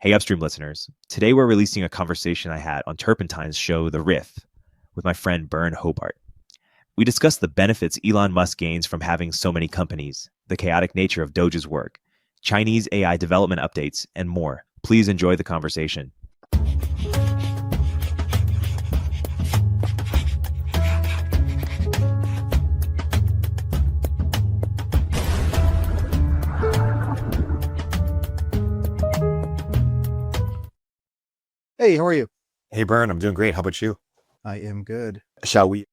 Hey, Upstream listeners. Today we're releasing a conversation I had on Turpentine's show, The Riff, with my friend Byrne Hobart. We discussed the benefits Elon Musk gains from having so many companies, the chaotic nature of Doge's work, Chinese AI development updates, and more. Please enjoy the conversation. Hey, how are you? Hey, Byrne, I'm doing great. How about you? I am good. Shall we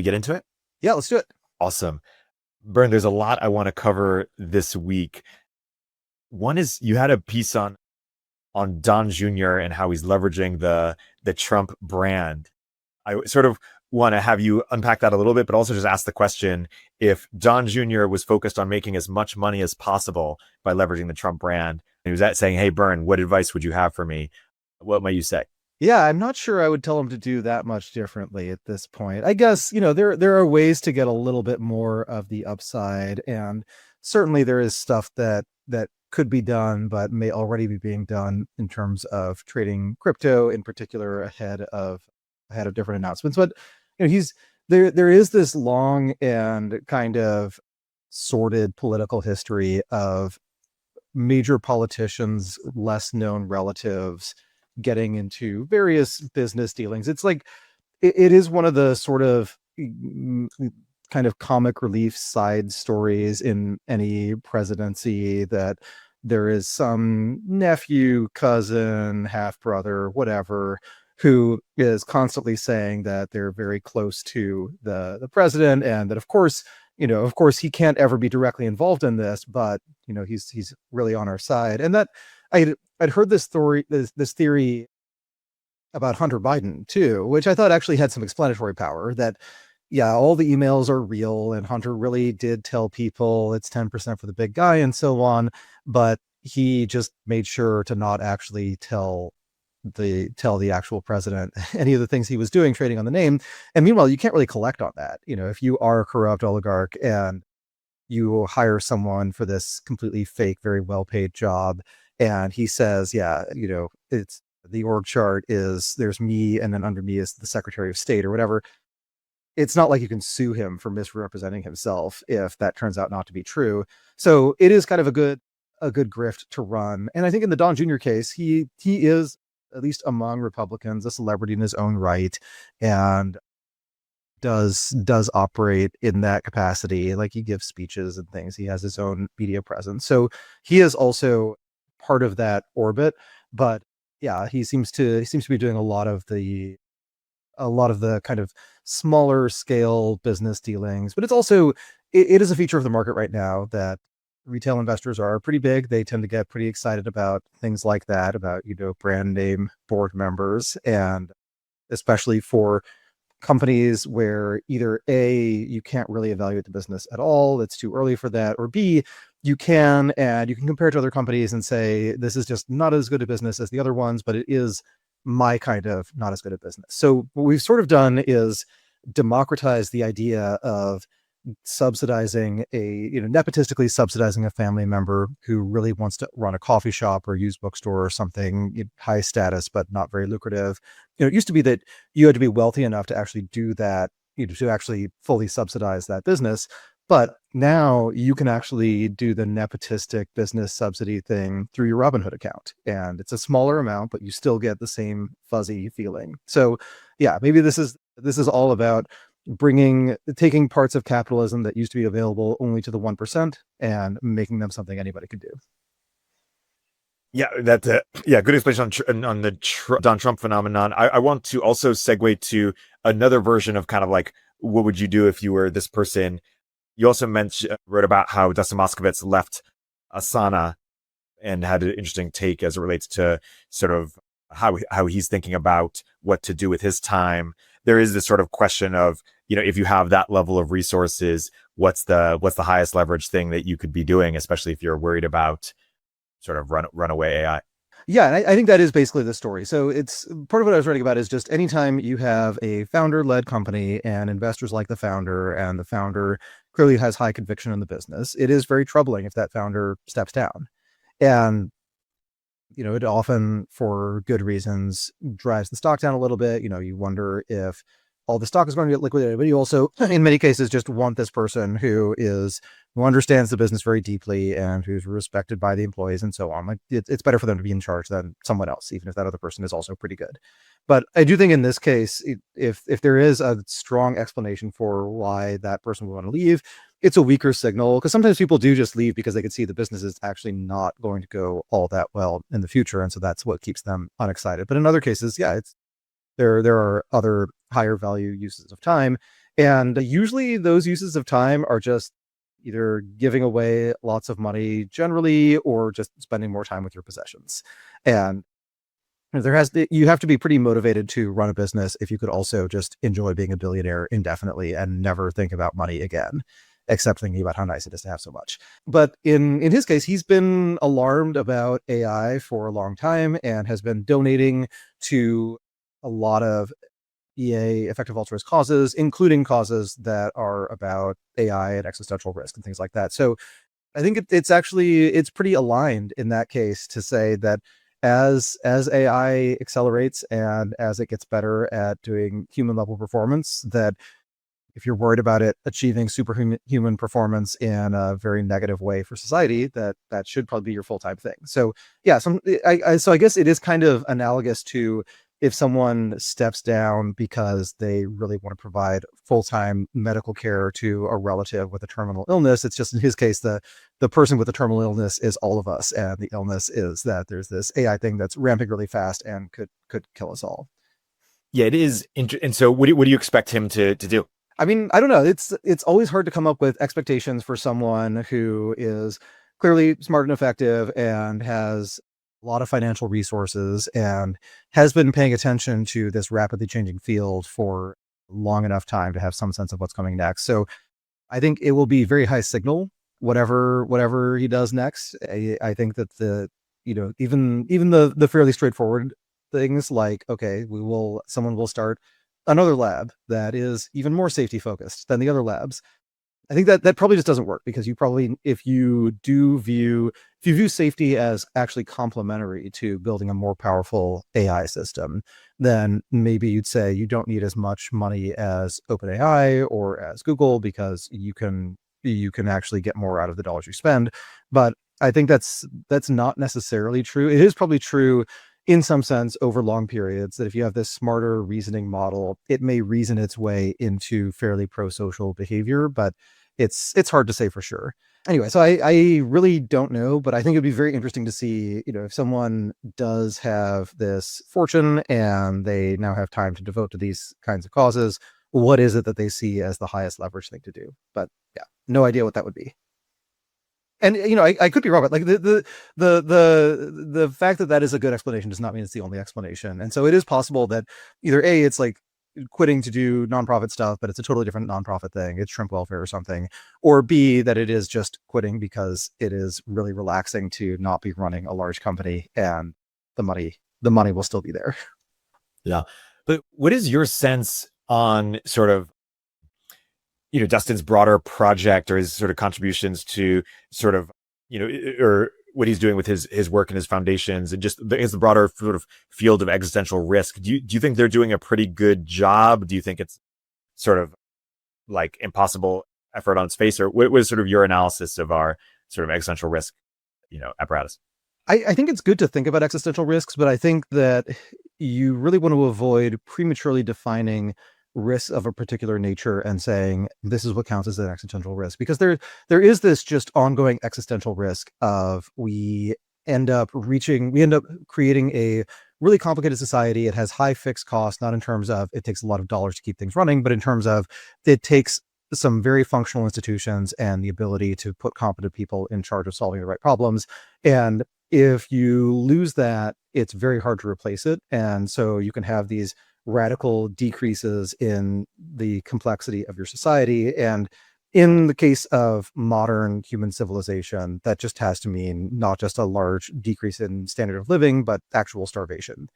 get into it? Yeah, let's do it. Awesome. Byrne, there's a lot I want to cover this week. One is you had a piece on Don Jr. and how he's leveraging the Trump brand. I sort of want to have you unpack that a little bit, but also just ask the question, if Don Jr. was focused on making as much money as possible by leveraging the Trump brand, and he was saying, hey, Byrne, what advice would you have for me? What might you say? Yeah, I'm not sure I would tell him to do that much differently at this point. I guess, there are ways to get a little bit more of the upside, and certainly there is stuff that could be done but may already be being done in terms of trading crypto in particular ahead of different announcements. But he's there is this long and kind of sordid political history of major politicians, less known relatives getting into various business dealings. It's like it is one of the sort of kind of comic relief side stories in any presidency that there is some nephew, cousin, half brother, whatever, who is constantly saying that they're very close to the president, and that of course he can't ever be directly involved in this, but he's really on our side. And that I'd heard this theory about Hunter Biden too, which I thought actually had some explanatory power, that yeah, all the emails are real and Hunter really did tell people it's 10% for the big guy and so on, but he just made sure to not actually tell the actual president any of the things he was doing trading on the name. And meanwhile, you can't really collect on that. If you are a corrupt oligarch and you hire someone for this completely fake, very well paid job, and he says, yeah, it's the org chart is there's me, and then under me is the Secretary of State or whatever. It's not like you can sue him for misrepresenting himself if that turns out not to be true. So it is kind of a good grift to run. And I think in the Don Jr. case, he is, at least among Republicans, a celebrity in his own right, and does operate in that capacity. Like, he gives speeches and things. He has his own media presence. So he is also part of that orbit. But yeah, he seems to be doing a lot of the kind of smaller scale business dealings. But it's also it is a feature of the market right now that retail investors are pretty big. They tend to get pretty excited about things like that, about brand name board members, and especially for companies where either A, you can't really evaluate the business at all, it's too early for that, or B, you can, and you can compare it to other companies and say, this is just not as good a business as the other ones, but it is my kind of not as good a business. So what we've sort of done is democratize the idea of nepotistically subsidizing a family member who really wants to run a coffee shop or used bookstore or something high status but not very lucrative. It used to be that you had to be wealthy enough to actually do that, to actually fully subsidize that business. But now you can actually do the nepotistic business subsidy thing through your Robinhood account, and it's a smaller amount, but you still get the same fuzzy feeling. So yeah, maybe this is all about taking parts of capitalism that used to be available only to the 1% and making them something anybody could do. Yeah, good explanation on the Don Trump phenomenon. I want to also segue to another version of kind of like, what would you do if you were this person? You also wrote about how Dustin Moskovitz left Asana and had an interesting take as it relates to sort of how he's thinking about what to do with his time. There is this sort of question of, if you have that level of resources, what's the highest leverage thing that you could be doing, especially if you're worried about sort of runaway AI. Yeah, and I think that is basically the story. So it's part of what I was writing about is just anytime you have a founder-led company and investors like the founder, and the founder clearly has high conviction in the business, it is very troubling if that founder steps down. And It often, for good reasons, drives the stock down a little bit. You wonder if all the stock is going to get liquidated, but you also, in many cases, just want this person who understands the business very deeply and who's respected by the employees and so on. Like it's better for them to be in charge than someone else, even if that other person is also pretty good. But I do think in this case, if there is a strong explanation for why that person would want to leave, it's a weaker signal, because sometimes people do just leave because they can see the business is actually not going to go all that well in the future, and so that's what keeps them unexcited. But in other cases, yeah, there are other higher value uses of time, and usually those uses of time are just either giving away lots of money generally or just spending more time with your possessions. And you have to be pretty motivated to run a business if you could also just enjoy being a billionaire indefinitely and never think about money again, except thinking about how nice it is to have so much. But in his case, he's been alarmed about AI for a long time and has been donating to a lot of EA, effective altruist causes, including causes that are about AI and existential risk and things like that. So I think it's pretty aligned in that case to say that as AI accelerates and as it gets better at doing human level performance, that if you're worried about it achieving superhuman performance in a very negative way for society, that should probably be your full-time thing. So yeah, so I guess it is kind of analogous to if someone steps down because they really want to provide full-time medical care to a relative with a terminal illness. It's just in his case, the person with the terminal illness is all of us, and the illness is that there's this AI thing that's ramping really fast and could kill us all. Yeah, it is. And so what do you expect him to do? I mean, I don't know. It's always hard to come up with expectations for someone who is clearly smart and effective and has a lot of financial resources and has been paying attention to this rapidly changing field for long enough time to have some sense of what's coming next. So I think it will be very high signal, whatever he does next. I think that even the fairly straightforward things like, okay, someone will start another lab that is even more safety focused than the other labs. I think that probably just doesn't work, because if you view safety as actually complementary to building a more powerful AI system, then maybe you'd say you don't need as much money as OpenAI or as Google, because you can actually get more out of the dollars you spend. But I think that's not necessarily true. It is probably true in some sense over long periods, that if you have this smarter reasoning model, it may reason its way into fairly pro-social behavior, but it's hard to say for sure. Anyway, so I really don't know, but I think it'd be very interesting to see, if someone does have this fortune and they now have time to devote to these kinds of causes, what is it that they see as the highest leverage thing to do? But yeah, no idea what that would be. And I could be wrong, but like the fact that is a good explanation does not mean it's the only explanation. And so it is possible that either A, it's like quitting to do nonprofit stuff, but it's a totally different nonprofit thing, it's shrimp welfare or something, or B, that it is just quitting because it is really relaxing to not be running a large company and the money will still be there. Yeah. But what is your sense on sort of Dustin's broader project, or his sort of contributions to sort of, or what he's doing with his work and his foundations, and just the broader sort of field of existential risk? Do you think they're doing a pretty good job? Do you think it's sort of like impossible effort on its face? Or what was sort of your analysis of our sort of existential risk, apparatus? I think it's good to think about existential risks, but I think that you really want to avoid prematurely defining risks of a particular nature and saying this is what counts as an existential risk, because there is this just ongoing existential risk of we end up creating a really complicated society. It has high fixed costs, not in terms of it takes a lot of dollars to keep things running, but in terms of it takes some very functional institutions and the ability to put competent people in charge of solving the right problems. And if you lose that, it's very hard to replace it. And so you can have these radical decreases in the complexity of your society. And in the case of modern human civilization, that just has to mean not just a large decrease in standard of living, but actual starvation.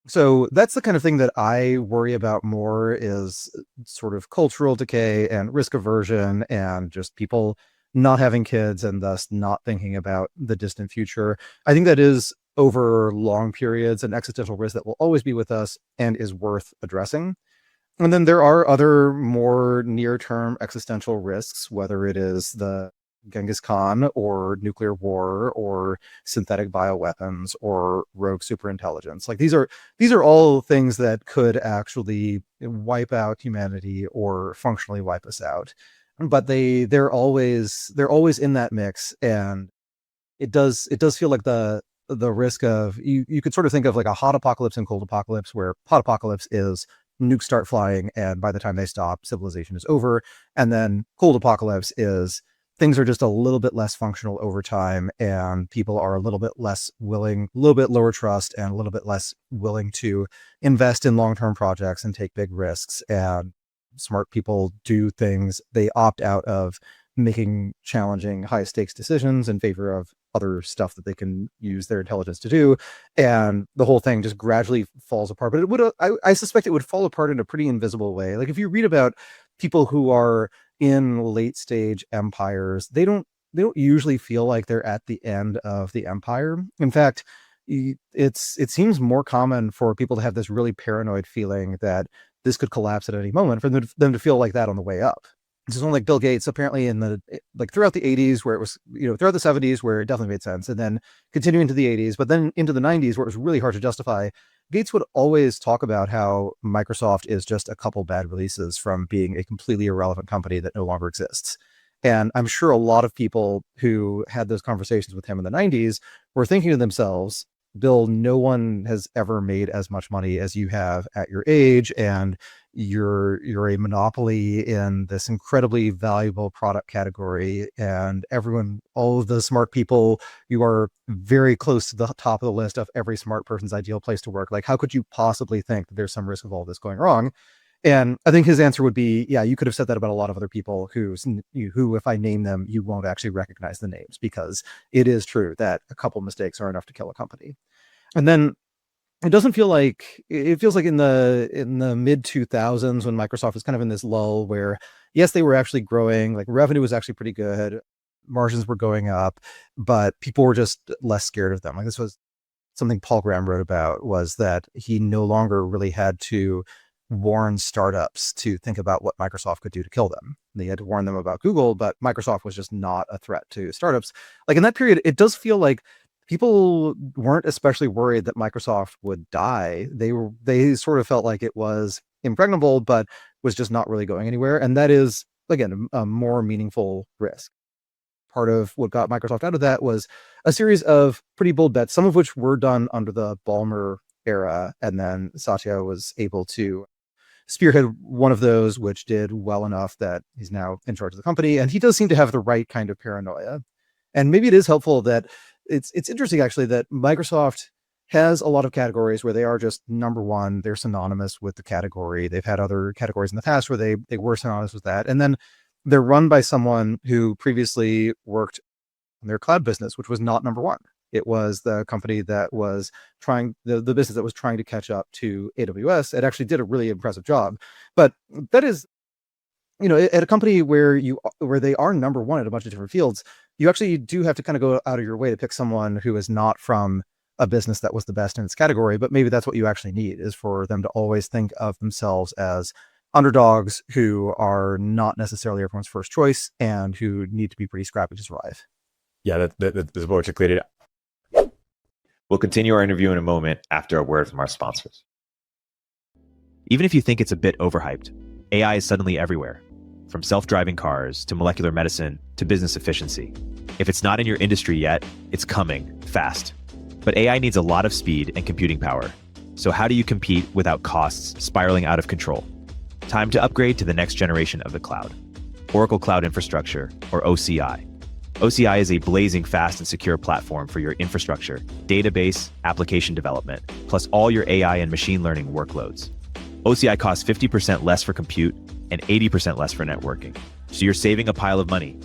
So that's the kind of thing that I worry about more, is sort of cultural decay and risk aversion and just people not having kids and thus not thinking about the distant future. I think that is over long periods, an existential risk that will always be with us and is worth addressing. And then there are other more near-term existential risks, whether it is the Genghis Khan or nuclear war or synthetic bioweapons or rogue superintelligence. Like these are all things that could actually wipe out humanity or functionally wipe us out. But they're always in that mix, and it does feel like the risk of you could sort of think of like a hot apocalypse and cold apocalypse, where hot apocalypse is nukes start flying and by the time they stop, civilization is over. And then cold apocalypse is things are just a little bit less functional over time, and people are a little bit less willing, a little bit lower trust, and a little bit less willing to invest in long-term projects and take big risks. And smart people do things, they opt out of making challenging high stakes decisions in favor of other stuff that they can use their intelligence to do, and the whole thing just gradually falls apart. But it would I suspect it would fall apart in a pretty invisible way. Like if you read about people who are in late stage empires, they don't usually feel like they're at the end of the empire. In fact, it seems more common for people to have this really paranoid feeling that this could collapse at any moment, for them to feel like that on the way up. It's someone like Bill Gates, apparently throughout the 80s, where it was, throughout the 70s, where it definitely made sense, and then continuing to the 80s, but then into the 90s, where it was really hard to justify. Gates would always talk about how Microsoft is just a couple bad releases from being a completely irrelevant company that no longer exists. And I'm sure a lot of people who had those conversations with him in the 90s were thinking to themselves, Bill, no one has ever made as much money as you have at your age, and you're a monopoly in this incredibly valuable product category, and all of the smart people, you are very close to the top of the list of every smart person's ideal place to work. Like, how could you possibly think that there's some risk of all this going wrong? And I think his answer would be, yeah, you could have said that about a lot of other people who, if I name them, you won't actually recognize the names, because it is true that a couple mistakes are enough to kill a company. And then it feels like in the mid 2000s, when Microsoft was kind of in this lull where, yes, they were actually growing, like revenue was actually pretty good, margins were going up, but people were just less scared of them. Like, this was something Paul Graham wrote about, was that he no longer really had to warn startups to think about what Microsoft could do to kill them. They had to warn them about Google, but Microsoft was just not a threat to startups. Like in that period, it does feel like people weren't especially worried that Microsoft would die. They sort of felt like it was impregnable, but was just not really going anywhere. And that is, again, a more meaningful risk. Part of what got Microsoft out of that was a series of pretty bold bets, some of which were done under the Ballmer era. And then Satya was able to spearhead one of those, which did well enough that he's now in charge of the company. And he does seem to have the right kind of paranoia. And maybe it is helpful that it's interesting, actually, that Microsoft has a lot of categories where they are just number one. They're synonymous with the category. They've had other categories in the past where they were synonymous with that. And then they're run by someone who previously worked in their cloud business, which was not number one. It was the company that was the business that was trying to catch up to AWS. It actually did a really impressive job. But that is, at a company where they are number one at a bunch of different fields, you actually do have to kind of go out of your way to pick someone who is not from a business that was the best in its category. But maybe that's what you actually need, is for them to always think of themselves as underdogs who are not necessarily everyone's first choice and who need to be pretty scrappy to survive. Yeah, that's more articulated. We'll continue our interview in a moment after a word from our sponsors. Even if you think it's a bit overhyped, AI is suddenly everywhere. From self-driving cars to molecular medicine to business efficiency. If it's not in your industry yet, it's coming fast. But AI needs a lot of speed and computing power. So how do you compete without costs spiraling out of control? Time to upgrade to the next generation of the cloud. Oracle Cloud Infrastructure, or OCI. OCI is a blazing fast and secure platform for your infrastructure, database, application development, plus all your AI and machine learning workloads. OCI costs 50% less for compute and 80% less for networking. So you're saving a pile of money.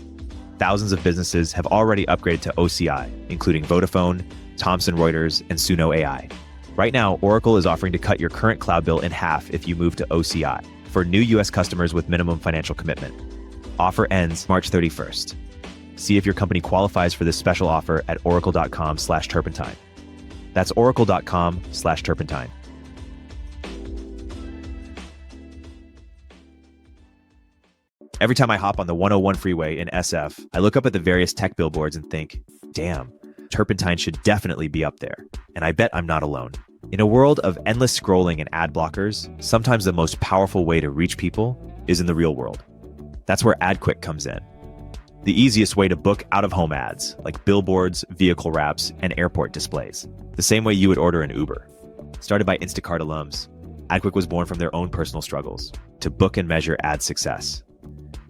Thousands of businesses have already upgraded to OCI, including Vodafone, Thomson Reuters, and Suno AI. Right now, Oracle is offering to cut your current cloud bill in half if you move to OCI for new US customers with minimum financial commitment. Offer ends March 31st. See if your company qualifies for this special offer at oracle.com/turpentine. That's oracle.com/turpentine. Every time I hop on the 101 freeway in SF, I look up at the various tech billboards and think, damn, turpentine should definitely be up there. And I bet I'm not alone. In a world of endless scrolling and ad blockers, sometimes the most powerful way to reach people is in the real world. That's where Adquick comes in. The easiest way to book out-of-home ads, like billboards, vehicle wraps, and airport displays. The same way you would order an Uber. Started by Instacart alums, Adquick was born from their own personal struggles to book and measure ad success.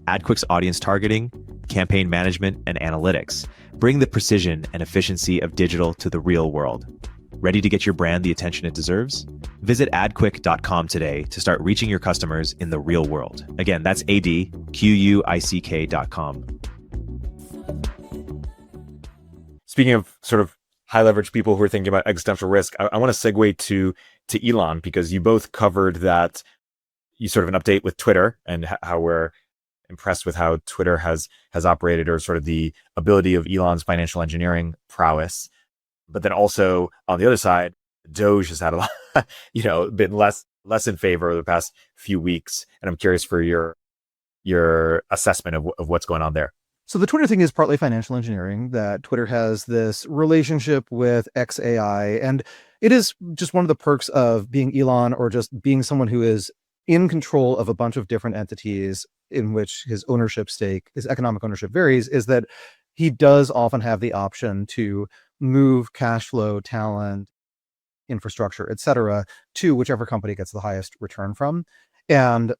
Adquick's audience targeting, campaign management, and analytics bring the precision and efficiency of digital to the real world. Ready to get your brand the attention it deserves? Visit adquick.com today to start reaching your customers in the real world. Again, that's adquick.com. Speaking of sort of high leverage people who are thinking about existential risk, I want to segue to Elon, because you both covered that, you sort of an update with Twitter and how we're impressed with how Twitter has operated, or sort of the ability of Elon's financial engineering prowess. But then also on the other side, Doge has had a lot, been less in favor over the past few weeks. And I'm curious for your assessment of what's going on there. So the Twitter thing is partly financial engineering, that Twitter has this relationship with XAI, and it is just one of the perks of being Elon, or just being someone who is in control of a bunch of different entities in which his ownership stake, his economic ownership varies, is that he does often have the option to move cash flow, talent, infrastructure, etc., to whichever company gets the highest return from. And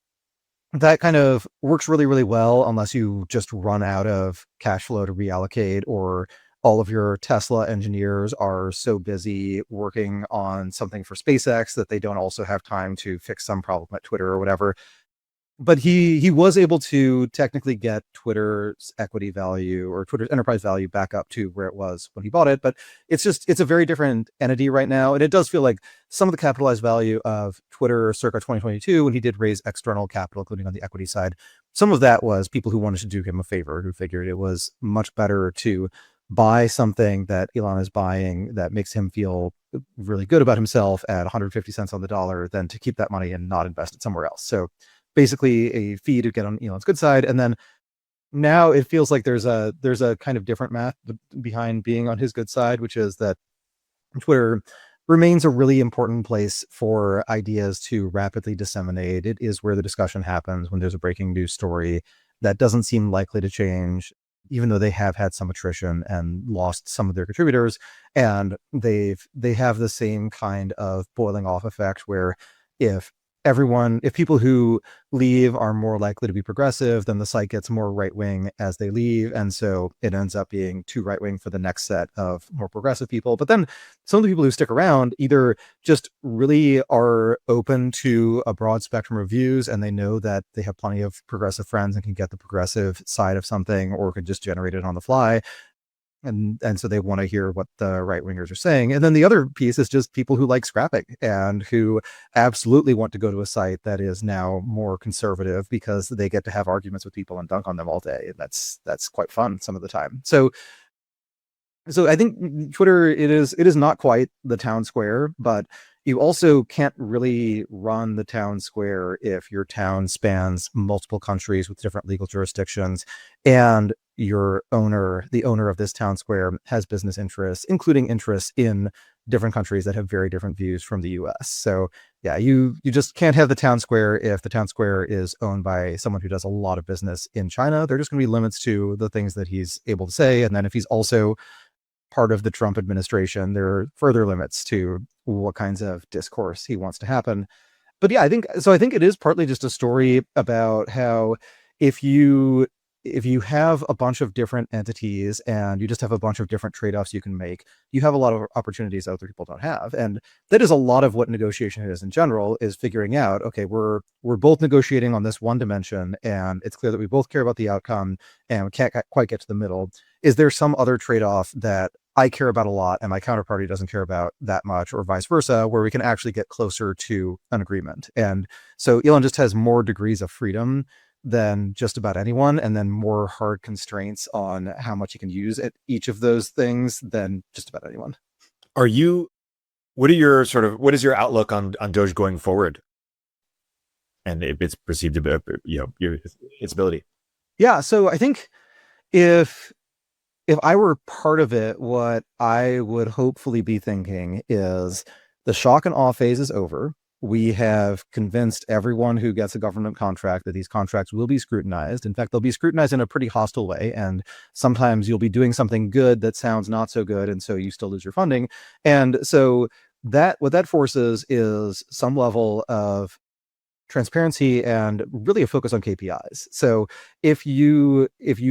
that kind of works really, really well, unless you just run out of cash flow to reallocate, or all of your Tesla engineers are so busy working on something for SpaceX that they don't also have time to fix some problem at Twitter or whatever. But he was able to technically get Twitter's equity value, or Twitter's enterprise value, back up to where it was when he bought it. But it's a very different entity right now. And it does feel like some of the capitalized value of Twitter circa 2022, when he did raise external capital, including on the equity side, some of that was people who wanted to do him a favor, who figured it was much better to buy something that Elon is buying that makes him feel really good about himself at 150 cents on the dollar, than to keep that money and not invest it somewhere else. So basically a fee to get on Elon's good side. And then now it feels like there's a kind of different math behind being on his good side, which is that Twitter remains a really important place for ideas to rapidly disseminate. It is where the discussion happens when there's a breaking news story that doesn't seem likely to change, even though they have had some attrition and lost some of their contributors. And they have the same kind of boiling off effect, where if people who leave are more likely to be progressive, then the site gets more right-wing as they leave. And so it ends up being too right-wing for the next set of more progressive people. But then some of the people who stick around either just really are open to a broad spectrum of views, and they know that they have plenty of progressive friends and can get the progressive side of something, or could just generate it on the fly. And so they want to hear what the right wingers are saying. And then the other piece is just people who like scrapping, and who absolutely want to go to a site that is now more conservative, because they get to have arguments with people and dunk on them all day. And that's quite fun some of the time. So I think Twitter, it is not quite the town square, but you also can't really run the town square if your town spans multiple countries with different legal jurisdictions, and the owner of this town square, has business interests, including interests in different countries that have very different views from the US. So yeah, you just can't have the town square if the town square is owned by someone who does a lot of business in China. There are just going to be limits to the things that he's able to say. And then if he's also part of the Trump administration, there are further limits to what kinds of discourse he wants to happen. But yeah, I think it is partly just a story about how if you have a bunch of different entities and you just have a bunch of different trade-offs you can make, you have a lot of opportunities other people don't have. And that is a lot of what negotiation is in general, is figuring out, okay, we're both negotiating on this one dimension, and it's clear that we both care about the outcome, and we can't quite get to the middle. Is there some other trade-off that I care about a lot and my counterparty doesn't care about that much, or vice versa, where we can actually get closer to an agreement? And so Elon just has more degrees of freedom than just about anyone, and then more hard constraints on how much you can use at each of those things than just about anyone. Are you what is your outlook on Doge going forward? And if it's perceived to be, its ability. Yeah. So I think if I were part of it, what I would hopefully be thinking is the shock and awe phase is over. We have convinced everyone who gets a government contract that these contracts will be scrutinized. In fact, they'll be scrutinized in a pretty hostile way. And sometimes you'll be doing something good that sounds not so good. And so you still lose your funding. And so what that forces is some level of transparency and really a focus on KPIs. So if you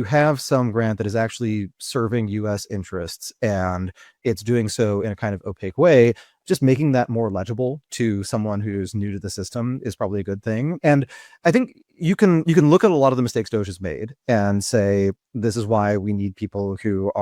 have some grant that is actually serving US interests and it's doing so in a kind of opaque way, just making that more legible to someone who's new to the system is probably a good thing. And I think you can look at a lot of the mistakes Doge has made and say, this is why we need people who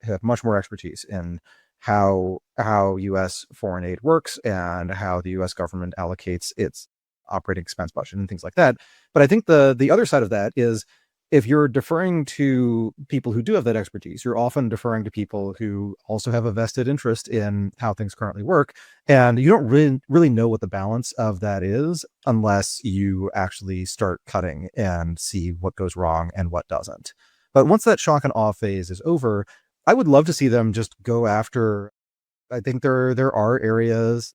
have much more expertise in how US foreign aid works and how the US government allocates its operating expense budget and things like that. But I think the other side of that is, if you're deferring to people who do have that expertise, you're often deferring to people who also have a vested interest in how things currently work. And you don't really know what the balance of that is unless you actually start cutting and see what goes wrong and what doesn't. But once that shock and awe phase is over, I would love to see them just go after, I think there are areas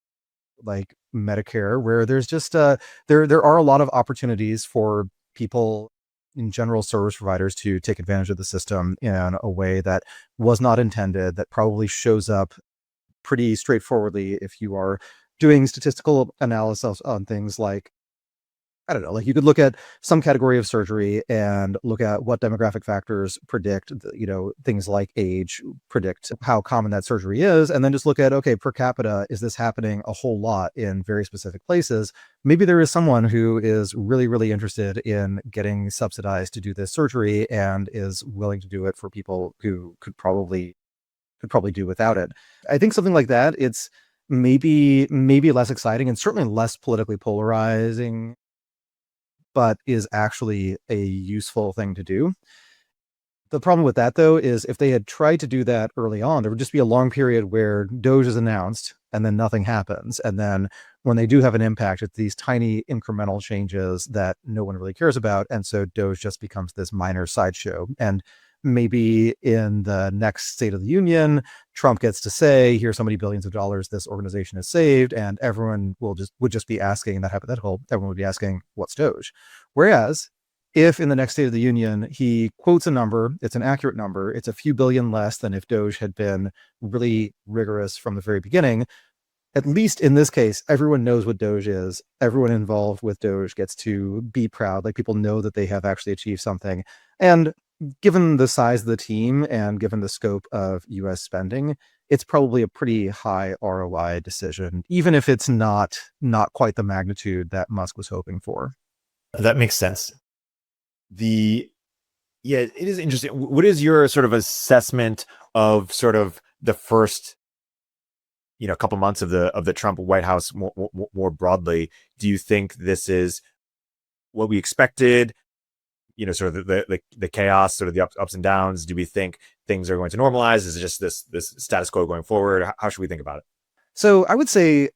like Medicare where there's just there are a lot of opportunities for people in general, service providers, to take advantage of the system in a way that was not intended, that probably shows up pretty straightforwardly if you are doing statistical analysis on things like, I don't know, like you could look at some category of surgery and look at what demographic factors predict, things like age predict how common that surgery is. And then just look at, okay, per capita, is this happening a whole lot in very specific places? Maybe there is someone who is really, really interested in getting subsidized to do this surgery and is willing to do it for people who could probably do without it. I think something like that, it's maybe less exciting and certainly less politically polarizing, but is actually a useful thing to do. The problem with that, though, is if they had tried to do that early on, there would just be a long period where Doge is announced and then nothing happens. And then when they do have an impact, it's these tiny incremental changes that no one really cares about. And so Doge just becomes this minor sideshow. And maybe in the next State of the Union, Trump gets to say, here's so many billions of dollars this organization has saved, and everyone would just be asking, that hypothetical, everyone would be asking, what's Doge? Whereas if in the next State of the Union, he quotes a number, it's an accurate number, it's a few billion less than if Doge had been really rigorous from the very beginning, at least in this case, everyone knows what Doge is. Everyone involved with Doge gets to be proud. Like, people know that they have actually achieved something. And given the size of the team and given the scope of US spending, it's probably a pretty high ROI decision, even if it's not quite the magnitude that Musk was hoping for. That makes sense. It is interesting. What is your sort of assessment of sort of the first, couple months of the Trump White House more broadly? Do you think this is what we expected? Sort of the chaos, sort of the ups and downs. Do we think things are going to normalize? Is it just this status quo going forward? How should we think about it? So I would say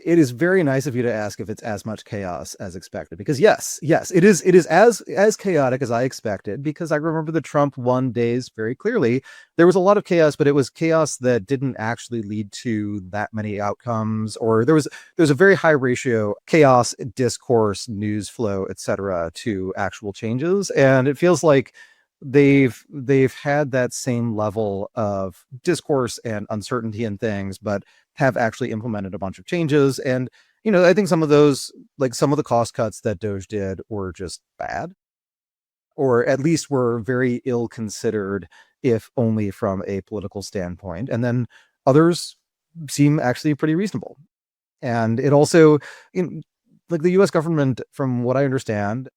it is very nice of you to ask if it's as much chaos as expected, because yes, it is as chaotic as I expected, because I remember the Trump 1 days very clearly. There was a lot of chaos, but it was chaos that didn't actually lead to that many outcomes, or there was a very high ratio chaos, discourse, news flow, etc., to actual changes. And it feels like they've had that same level of discourse and uncertainty and things, but have actually implemented a bunch of changes. And, I think some of those, like some of the cost cuts that Doge did, were just bad, or at least were very ill considered, if only from a political standpoint. And then others seem actually pretty reasonable. And it also, like the US government, from what I understand,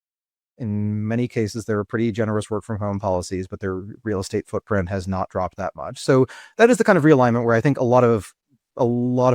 in many cases, there are pretty generous work from home policies, but their real estate footprint has not dropped that much. So that is the kind of realignment where I think a lot of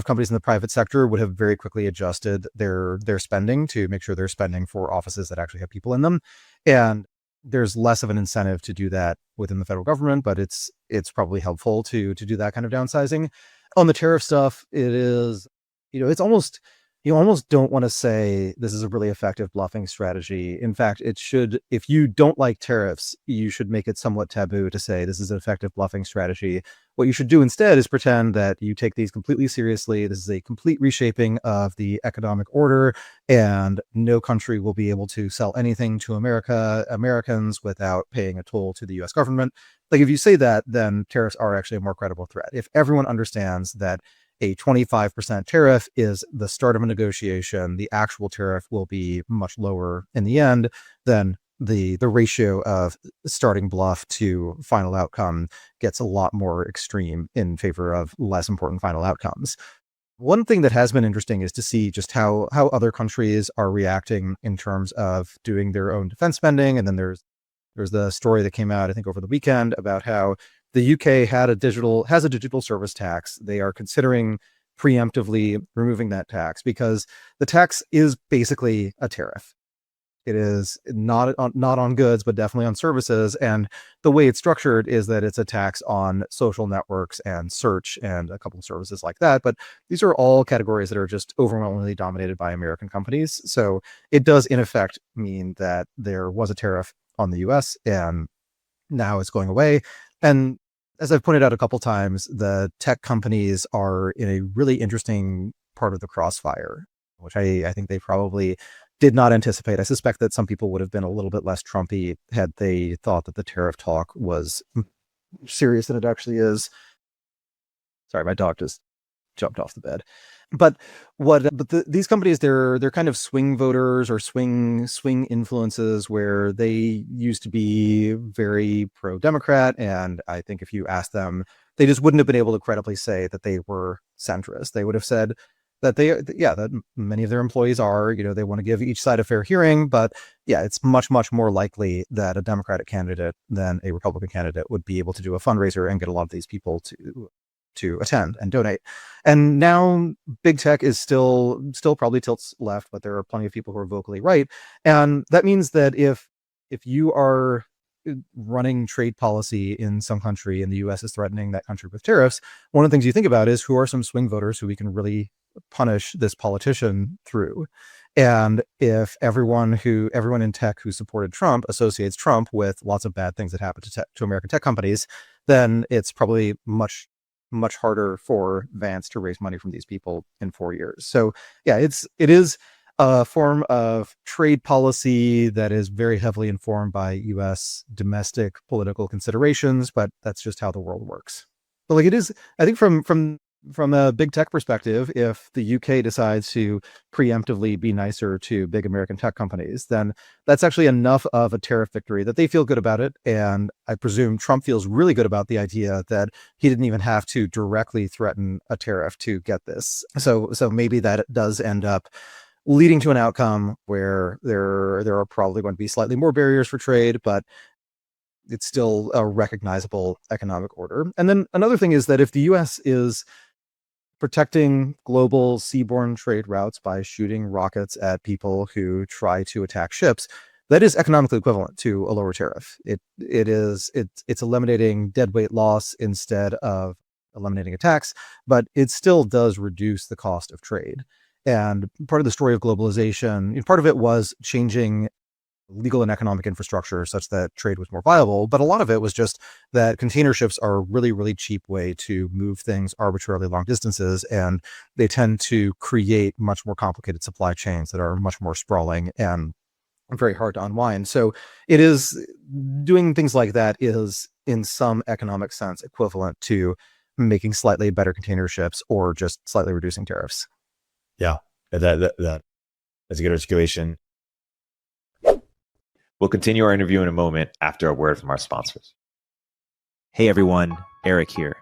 companies in the private sector would have very quickly adjusted their spending to make sure they're spending for offices that actually have people in them. And there's less of an incentive to do that within the federal government, but it's probably helpful to do that kind of downsizing. On the tariff stuff, it is, it's almost, you almost don't want to say this is a really effective bluffing strategy. In fact, it should, if you don't like tariffs, you should make it somewhat taboo to say this is an effective bluffing strategy. What you should do instead is pretend that you take these completely seriously. This is a complete reshaping of the economic order, and no country will be able to sell anything to Americans without paying a toll to the US government. Like, if you say that, then tariffs are actually a more credible threat. If everyone understands that a 25% tariff is the start of a negotiation, the actual tariff will be much lower in the end, then the ratio of starting bluff to final outcome gets a lot more extreme in favor of less important final outcomes. One thing that has been interesting is to see just how other countries are reacting in terms of doing their own defense spending. And then there's the story that came out, I think, over the weekend about how the UK has a digital service tax. They are considering preemptively removing that tax because the tax is basically a tariff. It is not on goods, but definitely on services. And the way it's structured is that it's a tax on social networks and search and a couple of services like that. But these are all categories that are just overwhelmingly dominated by American companies. So it does, in effect, mean that there was a tariff on the US and now it's going away. And as I've pointed out a couple times, the tech companies are in a really interesting part of the crossfire, which I think they probably did not anticipate. I suspect that some people would have been a little bit less Trumpy had they thought that the tariff talk was serious than it actually is. Sorry, my dog just jumped off the bed. But these companies, they're kind of swing voters or swing influences where they used to be very pro-Democrat, and I think if you asked them, they just wouldn't have been able to credibly say that they were centrist. They would have said that that many of their employees are, they want to give each side a fair hearing, but yeah, it's much more likely that a Democratic candidate than a Republican candidate would be able to do a fundraiser and get a lot of these people to attend and donate. And now big tech is still probably tilts left, but there are plenty of people who are vocally right. And that means that if you are running trade policy in some country and the US is threatening that country with tariffs, one of the things you think about is who are some swing voters who we can really punish this politician through. And if everyone in tech who supported Trump associates Trump with lots of bad things that happen to American tech companies, then it's probably much harder for Vance to raise money from these people in 4 years. So yeah, it is a form of trade policy that is very heavily informed by US domestic political considerations, but that's just how the world works. But like, it is, I think from a big tech perspective, if the UK decides to preemptively be nicer to big American tech companies, then that's actually enough of a tariff victory that they feel good about it. And I presume Trump feels really good about the idea that he didn't even have to directly threaten a tariff to get this. So maybe that does end up leading to an outcome where there are probably going to be slightly more barriers for trade, but it's still a recognizable economic order. And then another thing is that if the US is protecting global seaborne trade routes by shooting rockets at people who try to attack ships, that is economically equivalent to a lower tariff. It's eliminating deadweight loss instead of eliminating a tax, but it still does reduce the cost of trade. And part of the story of globalization, part of it was changing legal and economic infrastructure such that trade was more viable, but a lot of it was just that container ships are a really, really cheap way to move things arbitrarily long distances, and they tend to create much more complicated supply chains that are much more sprawling and very hard to unwind. So it is, doing things like that is in some economic sense equivalent to making slightly better container ships or just slightly reducing tariffs. Yeah, that's a good articulation. We'll continue our interview in a moment after a word from our sponsors. Hey everyone, Erik here.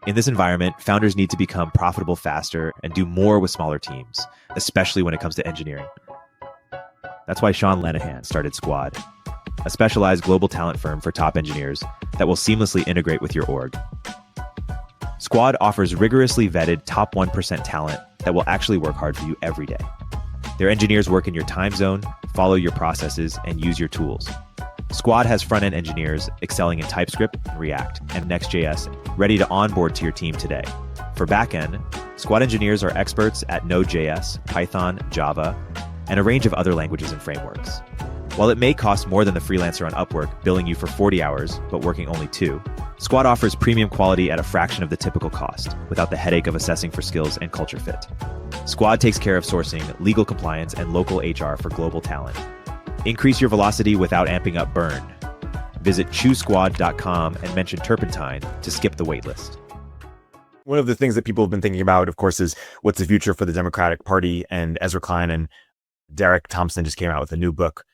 In this environment, founders need to become profitable faster and do more with smaller teams, especially when it comes to engineering. That's why Sean Lenihan started Squad, a specialized global talent firm for top engineers that will seamlessly integrate with your org. Squad offers rigorously vetted top 1% talent that will actually work hard for you every day. Their engineers work in your time zone, follow your processes, and use your tools. Squad has front-end engineers excelling in TypeScript, React, and Next.js ready to onboard to your team today. For backend, Squad engineers are experts at Node.js, Python, Java, and a range of other languages and frameworks. While it may cost more than the freelancer on Upwork, billing you for 40 hours, but working only 2, Squad offers premium quality at a fraction of the typical cost, without the headache of assessing for skills and culture fit. Squad takes care of sourcing, legal compliance, and local HR for global talent. Increase your velocity without amping up burn. Visit choosesquad.com and mention Turpentine to skip the waitlist. One of the things that people have been thinking about, of course, is what's the future for the Democratic Party. And Ezra Klein and Derek Thompson just came out with a new book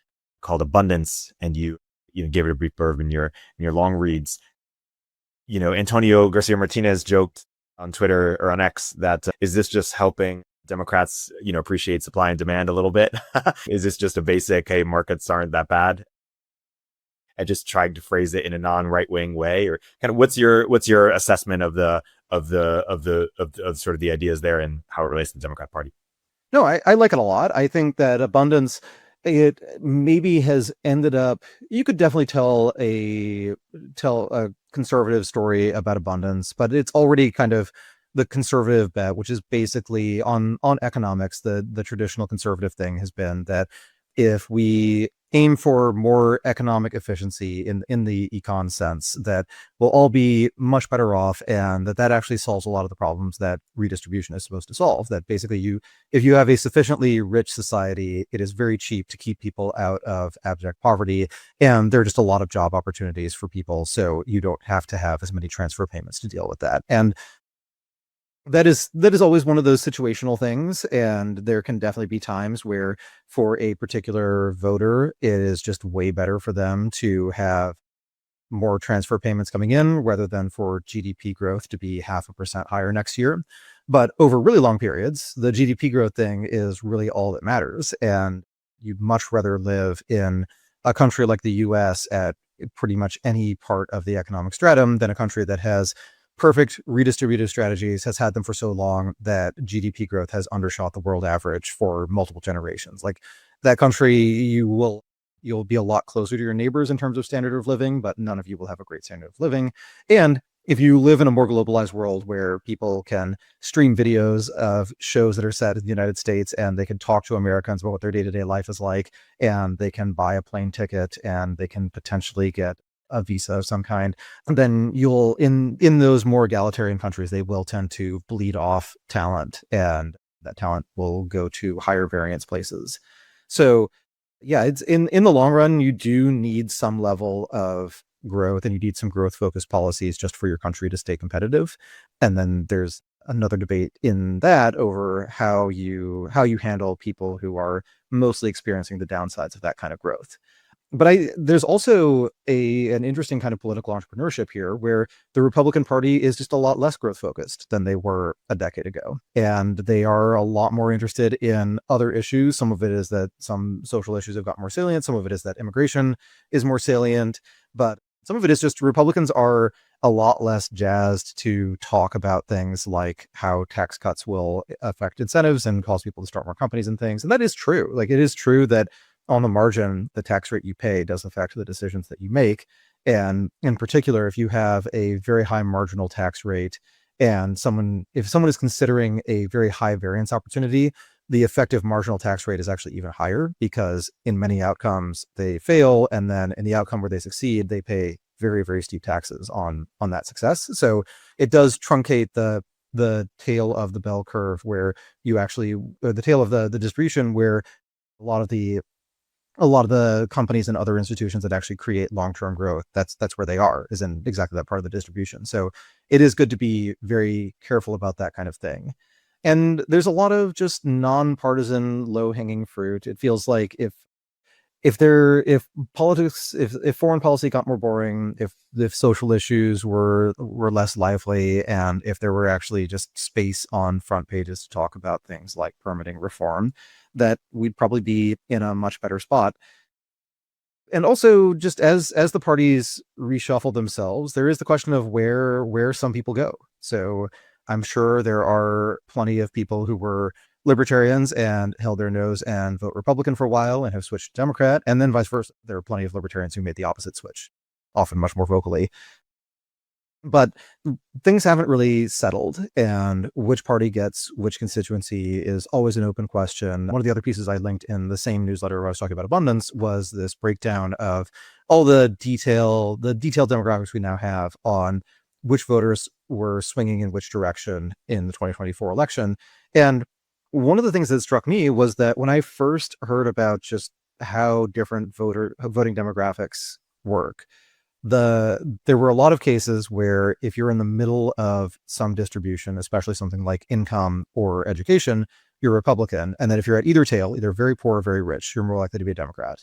called Abundance, and you gave it a brief blurb in your long reads. Antonio Garcia Martinez joked on Twitter or on X that is this just helping Democrats, appreciate supply and demand a little bit? Is this just a basic, hey, markets aren't that bad? I just tried to phrase it in a non-right wing way, or kind of what's your assessment of the sort of the ideas there and how it relates to the Democrat Party? No, I like it a lot. I think that Abundance, it maybe has ended up, you could definitely tell a conservative story about abundance, but it's already kind of the conservative bet, which is basically on economics. The traditional conservative thing has been that if we aim for more economic efficiency in the econ sense, that we'll all be much better off, and that actually solves a lot of the problems that redistribution is supposed to solve. That basically if you have a sufficiently rich society, it is very cheap to keep people out of abject poverty, and there are just a lot of job opportunities for people, so you don't have to have as many transfer payments to deal with that. And that is always one of those situational things, and there can definitely be times where for a particular voter, it is just way better for them to have more transfer payments coming in rather than for GDP growth to be 0.5% higher next year. But over really long periods, the GDP growth thing is really all that matters, and you'd much rather live in a country like the US at pretty much any part of the economic stratum than a country that has perfect redistributive strategies, has had them for so long that GDP growth has undershot the world average for multiple generations. Like that country, you'll be a lot closer to your neighbors in terms of standard of living, but none of you will have a great standard of living. And if you live in a more globalized world where people can stream videos of shows that are set in the United States, and they can talk to Americans about what their day-to-day life is like, and they can buy a plane ticket, and they can potentially get a visa of some kind, and then you'll in those more egalitarian countries, they will tend to bleed off talent, and that talent will go to higher variance places. So yeah, it's in the long run, you do need some level of growth, and you need some growth focused policies just for your country to stay competitive. And then there's another debate in that over how you handle people who are mostly experiencing the downsides of that kind of growth. But there's also an interesting kind of political entrepreneurship here, where the Republican Party is just a lot less growth focused than they were a decade ago. And they are a lot more interested in other issues. Some of it is that some social issues have got more salient. Some of it is that immigration is more salient. But some of it is just Republicans are a lot less jazzed to talk about things like how tax cuts will affect incentives and cause people to start more companies and things. And that is true. Like, it is true that on the margin, the tax rate you pay does affect the decisions that you make. And in particular, if you have a very high marginal tax rate and if someone is considering a very high variance opportunity, the effective marginal tax rate is actually even higher, because in many outcomes they fail, and then in the outcome where they succeed, they pay very, very steep taxes on that success. So it does truncate the tail of the bell curve, where the tail of the distribution, where a lot of the companies and other institutions that actually create long-term growth, that's where they are, is in exactly that part of the distribution. So it is good to be very careful about that kind of thing. And there's a lot of just nonpartisan, low-hanging fruit. It feels like if foreign policy got more boring, if social issues were less lively, and if there were actually just space on front pages to talk about things like permitting reform, that we'd probably be in a much better spot. And also, just as the parties reshuffle themselves, there is the question of where some people go. So I'm sure there are plenty of people who were libertarians and held their nose and vote Republican for a while and have switched to Democrat, and then vice versa. There are plenty of libertarians who made the opposite switch, often much more vocally. But things haven't really settled, and which party gets which constituency is always an open question. One of the other pieces I linked in the same newsletter where I was talking about abundance was this breakdown of all the detailed demographics we now have on which voters were swinging in which direction in the 2024 election. And one of the things that struck me was that when I first heard about just how different voting demographics work, there were a lot of cases where if you're in the middle of some distribution, especially something like income or education, you're Republican. And then if you're at either tail, either very poor or very rich, you're more likely to be a Democrat.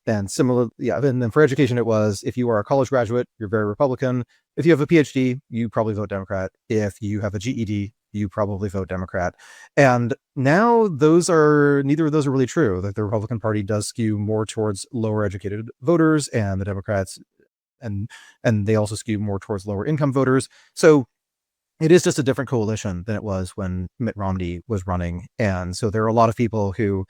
And similar, yeah. And then for education, it was if you are a college graduate, you're very Republican. If you have a PhD, you probably vote Democrat. If you have a GED, you probably vote Democrat. And now neither of those are really true. That the Republican Party does skew more towards lower educated voters, and the Democrats and they also skew more towards lower income voters. So it is just a different coalition than it was when Mitt Romney was running. And so there are a lot of people who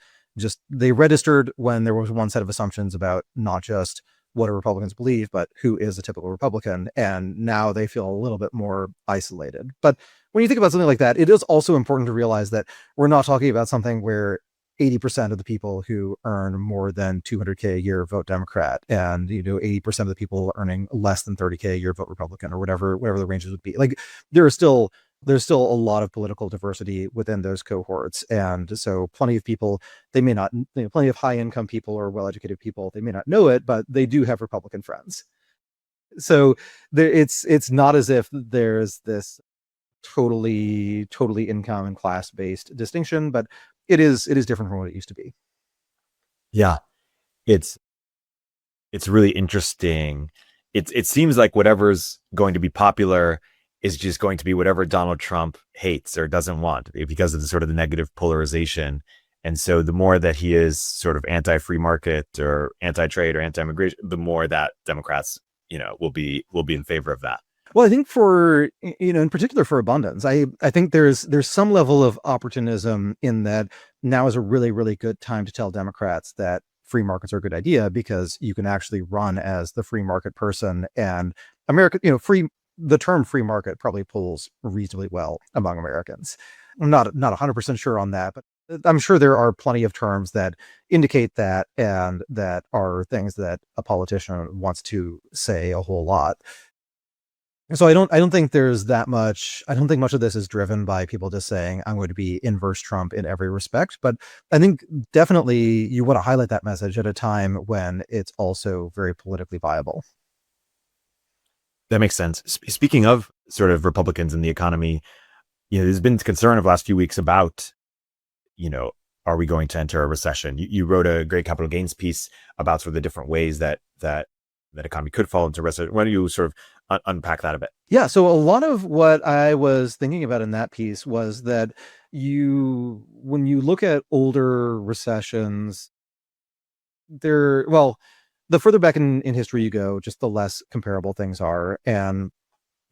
they registered when there was one set of assumptions about not just what do Republicans believe, but who is a typical Republican. And now they feel a little bit more isolated. But when you think about something like that, it is also important to realize that we're not talking about something where 80% of the people who earn more than $200K a year vote Democrat, and 80% of the people earning less than $30K a year vote Republican, or whatever the ranges would be. Like there's still a lot of political diversity within those cohorts, and so plenty of people, they may not, plenty of high income people or well educated people, they may not know it, but they do have Republican friends. So it's not as if there's this totally income and class based distinction, but it is different from what it used to be. Yeah, it's really interesting. It seems like whatever's going to be popular is just going to be whatever Donald Trump hates or doesn't want, because of the sort of the negative polarization. And so the more that he is sort of anti-free market or anti-trade or anti-immigration, the more that Democrats, will be in favor of that. Well, I think for, in particular for abundance, I think there's some level of opportunism in that now is a really, really good time to tell Democrats that free markets are a good idea, because you can actually run as the free market person. And America, the term free market probably pulls reasonably well among Americans. I'm not 100% sure on that, but I'm sure there are plenty of terms that indicate that, and that are things that a politician wants to say a whole lot. So I don't think there's that much. I don't think much of this is driven by people just saying, I'm going to be inverse Trump in every respect. But I think definitely you want to highlight that message at a time when it's also very politically viable. That makes sense. Speaking of sort of Republicans and the economy, there's been concern of the last few weeks about, are we going to enter a recession? You wrote a great capital gains piece about sort of the different ways that economy could fall into recession. Why don't you sort of unpack that a bit? Yeah. So a lot of what I was thinking about in that piece was that when you look at older recessions, the further back in history you go, just the less comparable things are. And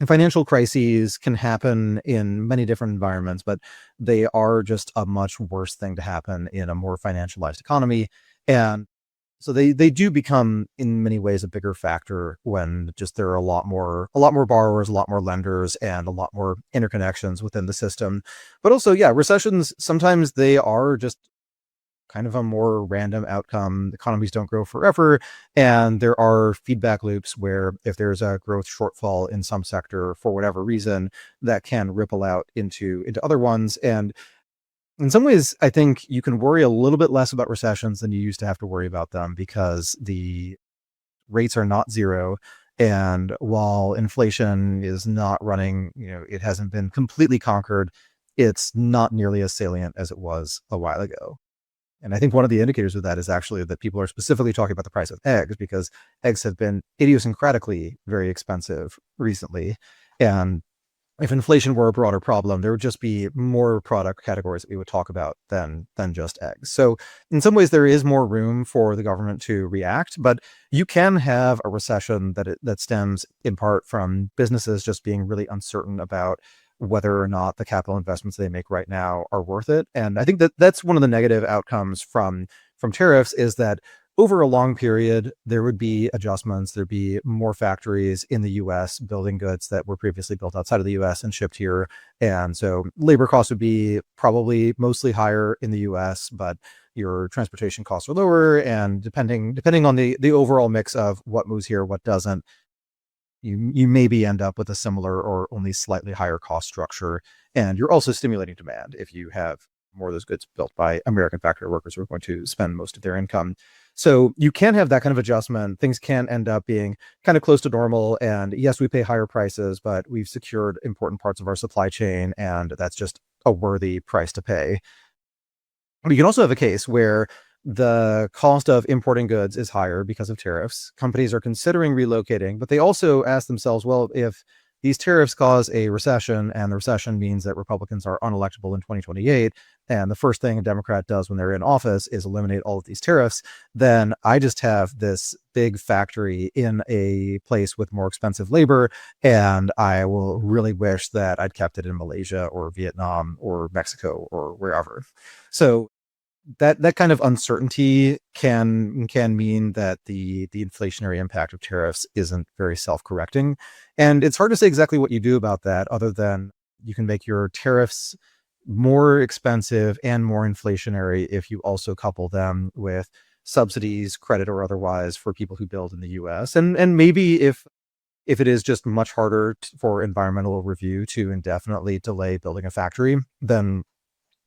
financial crises can happen in many different environments, but they are just a much worse thing to happen in a more financialized economy. And so they do become in many ways a bigger factor when just there are a lot more borrowers, a lot more lenders, and a lot more interconnections within the system. But also, yeah, recessions, sometimes they are just kind of a more random outcome. Economies don't grow forever, and there are feedback loops where if there's a growth shortfall in some sector for whatever reason, that can ripple out into other ones. And in some ways, I think you can worry a little bit less about recessions than you used to have to worry about them, because the rates are not zero. And while inflation is not running, it hasn't been completely conquered, it's not nearly as salient as it was a while ago. And I think one of the indicators of that is actually that people are specifically talking about the price of eggs, because eggs have been idiosyncratically very expensive recently. And if inflation were a broader problem, there would just be more product categories that we would talk about than just eggs. So in some ways, there is more room for the government to react, but you can have a recession that stems in part from businesses just being really uncertain about whether or not the capital investments they make right now are worth it. And I think that's one of the negative outcomes from tariffs, is that over a long period, there would be adjustments. There'd be more factories in the US building goods that were previously built outside of the US and shipped here. And so labor costs would be probably mostly higher in the US, but your transportation costs are lower. And depending on the overall mix of what moves here, what doesn't, you maybe end up with a similar or only slightly higher cost structure. And you're also stimulating demand if you have more of those goods built by American factory workers who are going to spend most of their income. So you can have that kind of adjustment. Things can end up being kind of close to normal. And yes, we pay higher prices, but we've secured important parts of our supply chain, and that's just a worthy price to pay. But you can also have a case where the cost of importing goods is higher because of tariffs. Companies are considering relocating, but they also ask themselves, well, if these tariffs cause a recession, and the recession means that Republicans are unelectable in 2028, and the first thing a Democrat does when they're in office is eliminate all of these tariffs, then I just have this big factory in a place with more expensive labor, and I will really wish that I'd kept it in Malaysia or Vietnam or Mexico or wherever. So that kind of uncertainty can mean that the inflationary impact of tariffs isn't very self-correcting. And it's hard to say exactly what you do about that, other than you can make your tariffs more expensive and more inflationary if you also couple them with subsidies, credit or otherwise, for people who build in the US. And maybe if it is just much harder for environmental review to indefinitely delay building a factory, then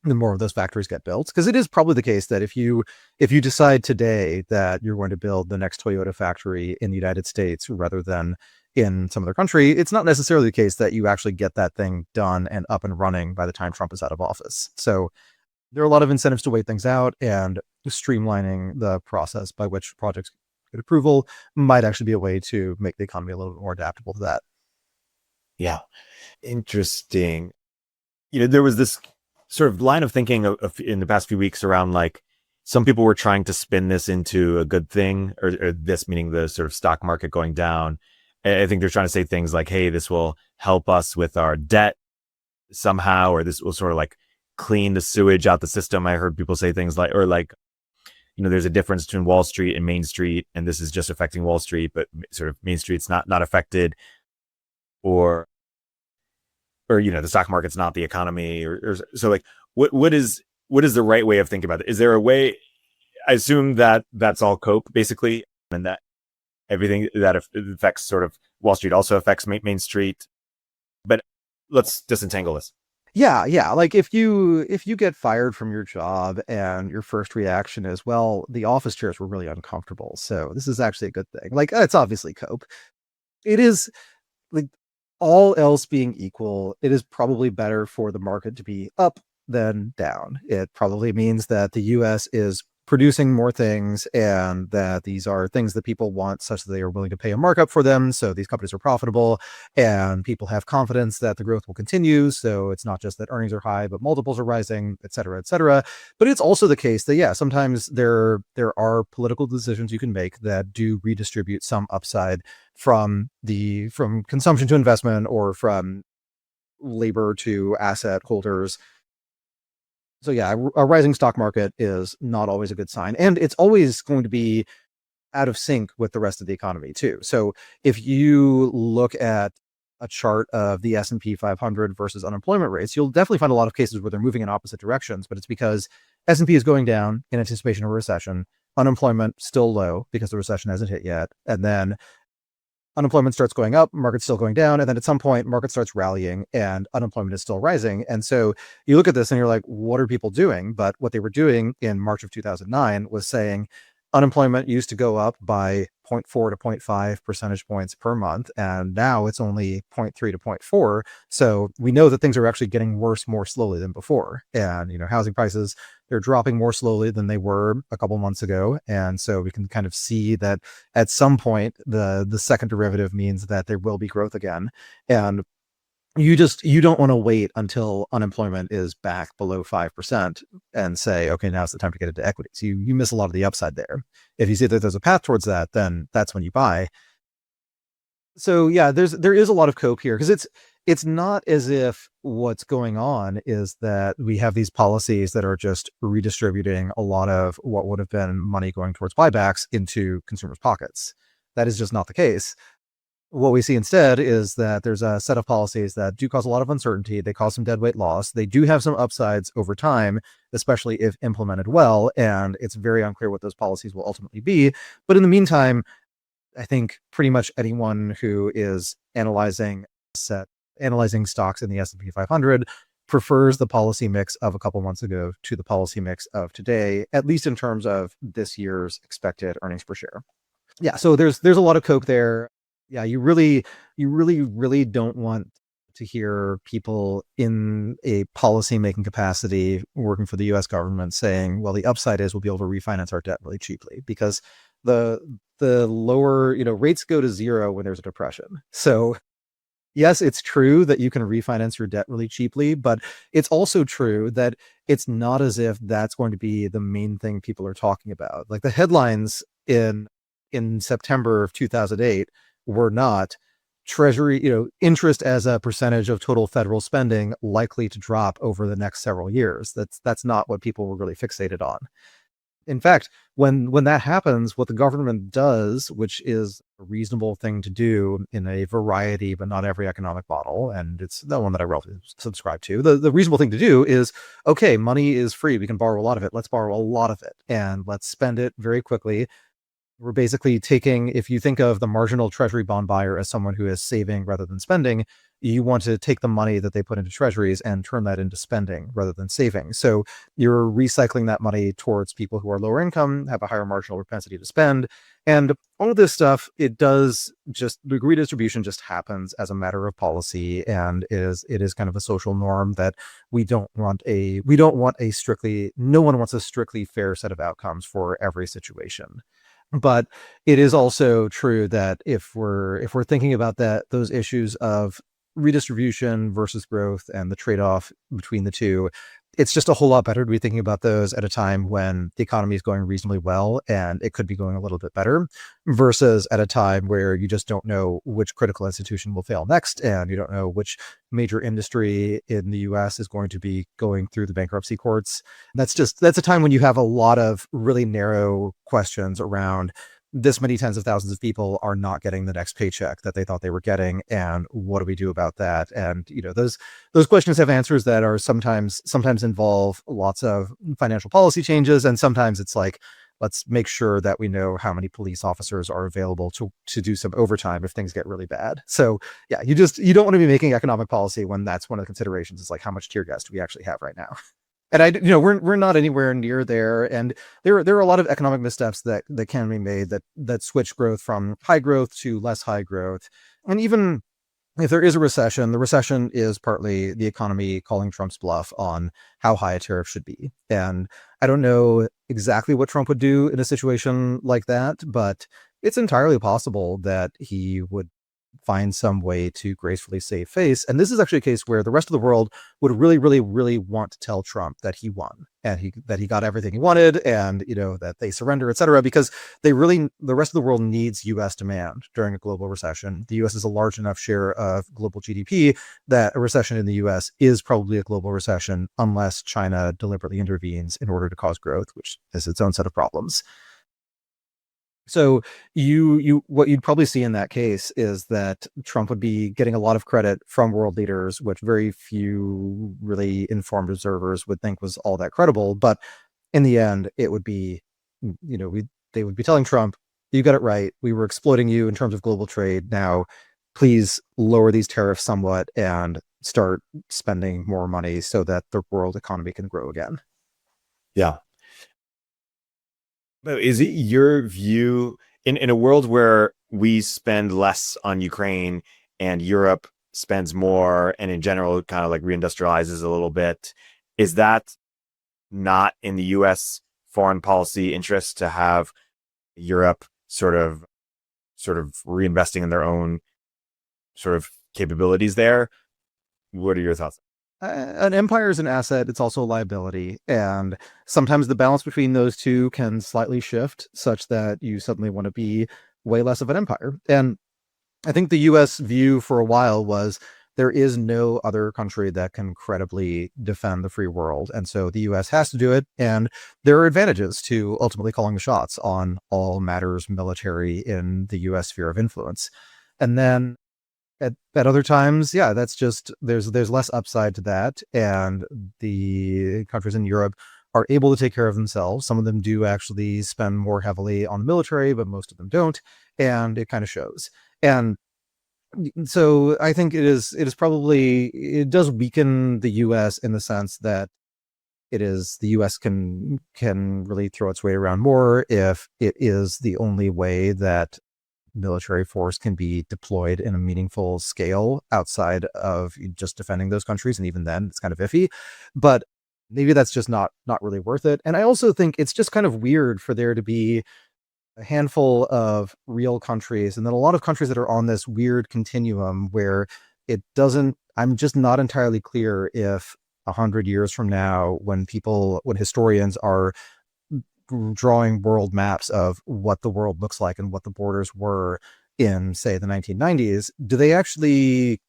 the more of those factories get built. Because it is probably the case that if you decide today that you're going to build the next Toyota factory in the United States rather than in some other country, it's not necessarily the case that you actually get that thing done and up and running by the time Trump is out of office. So there are a lot of incentives to wait things out, and streamlining the process by which projects get approval might actually be a way to make the economy a little bit more adaptable to that. Yeah. Interesting. There was this sort of line of thinking in the past few weeks around, like, some people were trying to spin this into a good thing, or this meaning the sort of stock market going down. I think they're trying to say things like, hey, this will help us with our debt somehow, or this will sort of like clean the sewage out the system. I heard people say things like, or like, there's a difference between Wall Street and Main Street, and this is just affecting Wall Street, but sort of Main Street's not affected, or the stock market's not the economy, or so, like, what is the right way of thinking about it? Is there a way? I assume that that's all cope, basically, and that everything that affects sort of Wall Street also affects Main Street. But let's disentangle this. Yeah. Like if you get fired from your job and your first reaction is, well, the office chairs were really uncomfortable, so this is actually a good thing. Like, it's obviously cope. It is, like, all else being equal, it is probably better for the market to be up than down. It probably means that the US is producing more things, and that these are things that people want, such that they are willing to pay a markup for them. So these companies are profitable, and people have confidence that the growth will continue. So it's not just that earnings are high, but multiples are rising, et cetera, et cetera. But it's also the case that, yeah, sometimes there are political decisions you can make that do redistribute some upside from consumption to investment, or from labor to asset holders. So yeah, a rising stock market is not always a good sign, and it's always going to be out of sync with the rest of the economy too. So if you look at a chart of the S&P 500 versus unemployment rates, you'll definitely find a lot of cases where they're moving in opposite directions, but it's because S&P is going down in anticipation of a recession, unemployment still low because the recession hasn't hit yet, and then unemployment starts going up, market's still going down, and then at some point, market starts rallying and unemployment is still rising. And so you look at this and you're like, what are people doing? But what they were doing in March of 2009 was saying unemployment used to go up by 0.4 to 0.5 percentage points per month, and now it's only 0.3 to 0.4. So we know that things are actually getting worse more slowly than before. And, housing prices, they're dropping more slowly than they were a couple months ago. And so we can kind of see that at some point, the second derivative means that there will be growth again. And you don't want to wait until unemployment is back below 5% and say, okay, now's the time to get into equities. You miss a lot of the upside there. If you see that there's a path towards that, then that's when you buy. So yeah, there is a lot of cope here, because it's not as if what's going on is that we have these policies that are just redistributing a lot of what would have been money going towards buybacks into consumers' pockets. That is just not the case. What we see instead is that there's a set of policies that do cause a lot of uncertainty. They cause some deadweight loss. They do have some upsides over time, especially if implemented well. And it's very unclear what those policies will ultimately be. But in the meantime, I think pretty much anyone who is analyzing stocks in the S&P 500 prefers the policy mix of a couple months ago to the policy mix of today, at least in terms of this year's expected earnings per share. Yeah, so there's a lot of coke there. Yeah, you really don't want to hear people in a policy making capacity working for the US government saying, well, the upside is we'll be able to refinance our debt really cheaply, because the lower, rates go to zero when there's a depression. So yes, it's true that you can refinance your debt really cheaply, but it's also true that it's not as if that's going to be the main thing people are talking about. Like the headlines in September of 2008 were not Treasury, interest as a percentage of total federal spending likely to drop over the next several years. That's not what people were really fixated on. In fact, when that happens, what the government does, which is a reasonable thing to do in a variety, but not every economic model, and it's the one that I relatively subscribe to, the reasonable thing to do is, okay, money is free. We can borrow a lot of it. Let's borrow a lot of it and let's spend it very quickly. We're basically taking, if you think of the marginal treasury bond buyer as someone who is saving rather than spending, you want to take the money that they put into treasuries and turn that into spending rather than saving. So you're recycling that money towards people who are lower income, have a higher marginal propensity to spend. And all of this stuff, the redistribution just happens as a matter of policy, and it is kind of a social norm that no one wants a strictly fair set of outcomes for every situation. But it is also true that if we're thinking about those issues of redistribution versus growth and the trade-off between the two, it's just a whole lot better to be thinking about those at a time when the economy is going reasonably well and it could be going a little bit better, versus at a time where you just don't know which critical institution will fail next, and you don't know which major industry in the US is going to be going through the bankruptcy courts. That's a time when you have a lot of really narrow questions around this many tens of thousands of people are not getting the next paycheck that they thought they were getting, and what do we do about that? And those questions have answers that are sometimes involve lots of financial policy changes, and sometimes it's like, let's make sure that we know how many police officers are available to do some overtime if things get really bad. So yeah, you don't want to be making economic policy when that's one of the considerations, is like, how much tear gas do we actually have right now? And we're not anywhere near there. And there are a lot of economic missteps that can be made that switch growth from high growth to less high growth. And even if there is a recession, the recession is partly the economy calling Trump's bluff on how high a tariff should be. And I don't know exactly what Trump would do in a situation like that, but it's entirely possible that he would find some way to gracefully save face. And this is actually a case where the rest of the world would really, really, really want to tell Trump that he won and that he got everything he wanted, and that they surrender, etc., because the rest of the world needs US demand during a global recession. The US is a large enough share of global GDP that a recession in the US is probably a global recession, unless China deliberately intervenes in order to cause growth, which has its own set of problems. So what you'd probably see in that case is that Trump would be getting a lot of credit from world leaders, which very few really informed observers would think was all that credible. But in the end, it would be, they would be telling Trump, you got it right. We were exploiting you in terms of global trade. Now, please lower these tariffs somewhat and start spending more money so that the world economy can grow again. Yeah. Is it your view, in a world where we spend less on Ukraine and Europe spends more, and in general kind of like reindustrializes a little bit, is that not in the US foreign policy interest to have Europe sort of reinvesting in their own sort of capabilities there? What are your thoughts? An empire is an asset. It's also a liability. And sometimes the balance between those two can slightly shift such that you suddenly want to be way less of an empire. And I think the US view for a while was there is no other country that can credibly defend the free world. And so the US has to do it. And there are advantages to ultimately calling the shots on all matters military in the US sphere of influence. And then at other times, yeah, that's just there's less upside to that. And the countries in Europe are able to take care of themselves. Some of them do actually spend more heavily on the military, but most of them don't. And it kind of shows. And so I think it does weaken the US in the sense that the US can really throw its weight around more if it is the only way that military force can be deployed in a meaningful scale outside of just defending those countries. And even then it's kind of iffy, but maybe that's just not really worth it. And I also think it's just kind of weird for there to be a handful of real countries and then a lot of countries that are on this weird continuum where I'm just not entirely clear if 100 years from now, when historians are drawing world maps of what the world looks like and what the borders were in, say, the 1990s, do they actually,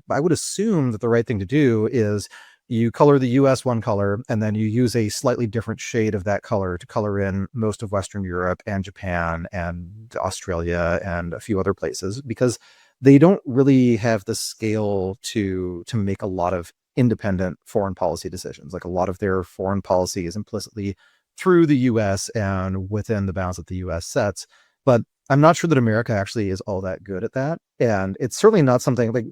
I would assume that the right thing to do is you color the US one color, and then you use a slightly different shade of that color to color in most of Western Europe and Japan and Australia and a few other places, because they don't really have the scale to make a lot of independent foreign policy decisions. Like a lot of their foreign policy is implicitly through the US and within the bounds that the US sets. But I'm not sure that America actually is all that good at that. And it's certainly not something like,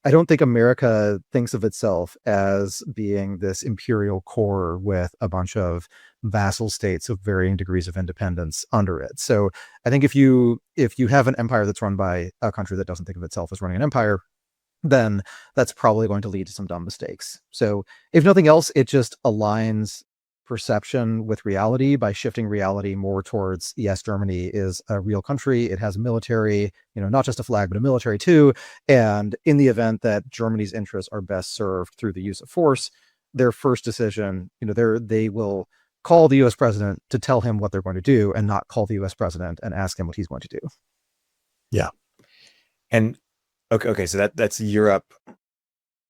I don't think America thinks of itself as being this imperial core with a bunch of vassal states of varying degrees of independence under it. So I think if you have an empire that's run by a country that doesn't think of itself as running an empire, then that's probably going to lead to some dumb mistakes. So if nothing else, it just aligns perception with reality by shifting reality more towards, yes, Germany is a real country. It has a military, not just a flag, but a military too. And in the event that Germany's interests are best served through the use of force, their first decision, they will call the US president to tell him what they're going to do and not call the US president and ask him what he's going to do. Yeah. And okay, so that's Europe.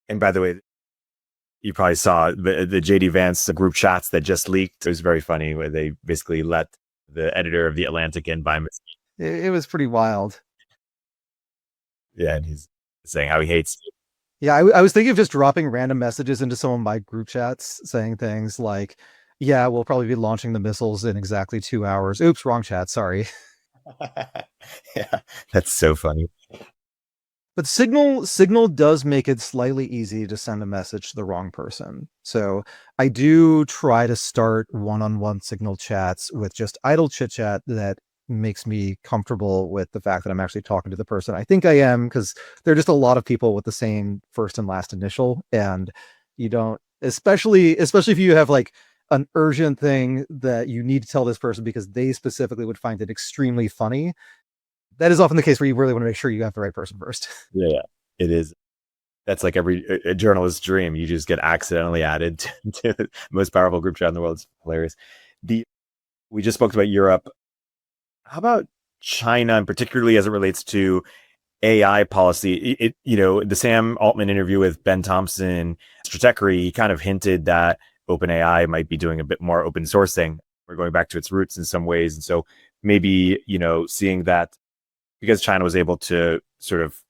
And by the way, you probably saw the JD Vance group chats that just leaked. It was very funny where they basically let the editor of The Atlantic in by mistake. It was pretty wild. Yeah, and he's saying how he hates you. Yeah, I was thinking of just dropping random messages into some of my group chats saying things like, yeah, we'll probably be launching the missiles in exactly 2 hours. Oops, wrong chat, sorry. Yeah, that's so funny. But Signal does make it slightly easy to send a message to the wrong person. So I do try to start one-on-one Signal chats with just idle chit-chat that makes me comfortable with the fact that I'm actually talking to the person I think I am, because there are just a lot of people with the same first and last initial, and you don't, especially if you have like an urgent thing that you need to tell this person because they specifically would find it extremely funny. That is often the case where you really want to make sure you have the right person first. Yeah, it is. That's like a journalist's dream. You just get accidentally added to the most powerful group chat in the world. It's hilarious. We just spoke about Europe. How about China, and particularly as it relates to AI policy? The Sam Altman interview with Ben Thompson, Stratechery, he kind of hinted that OpenAI might be doing a bit more open sourcing. We're going back to its roots in some ways. And so maybe, seeing that because China was able to sort of,